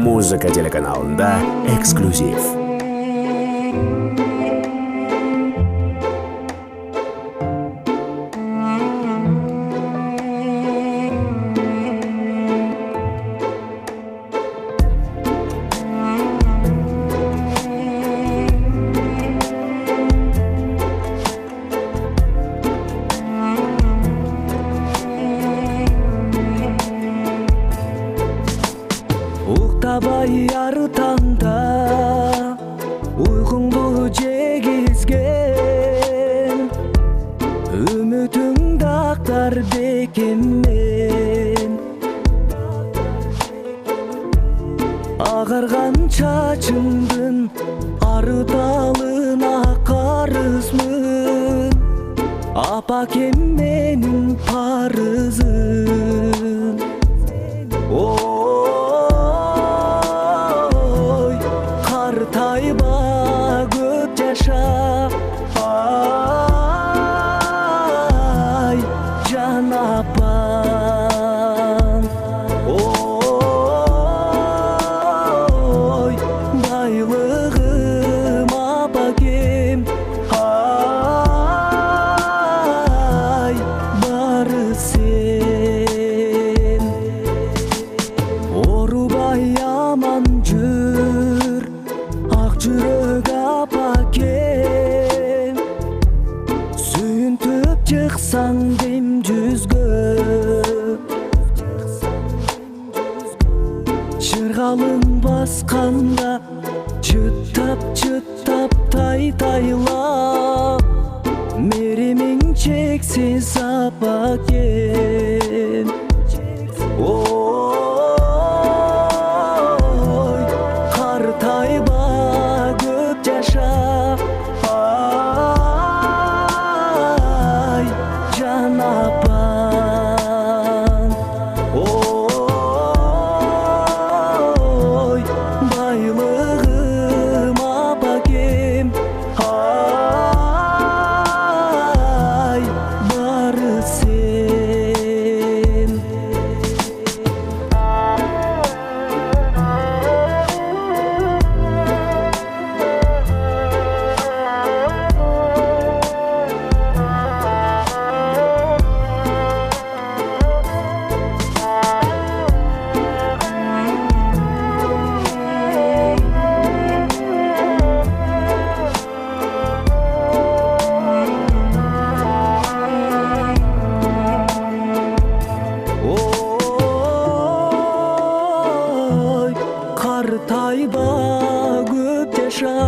Музыка телеканалында эксклюзив. Уктабай ары таңда уйкуңду жегизген, үмүтүңдү актар бекеммен. Агарган чачыңдын арыталына карызмын, апакем менин парызым. Картайба көп жаша, ай жан апам. Ой байлыгым апакем, ай бары сен. Орубай аман жүр ак жүрөк апакем, сүйүнтүп чыксаң дем жүзгө, жыргалын басканда чыттап тайтайлап, меремиң чексиз апакем. Ой картайба көп жаша, ай жан апам. Ой байлыгым апакем, ай бары сен. Ой картайба көп жаша,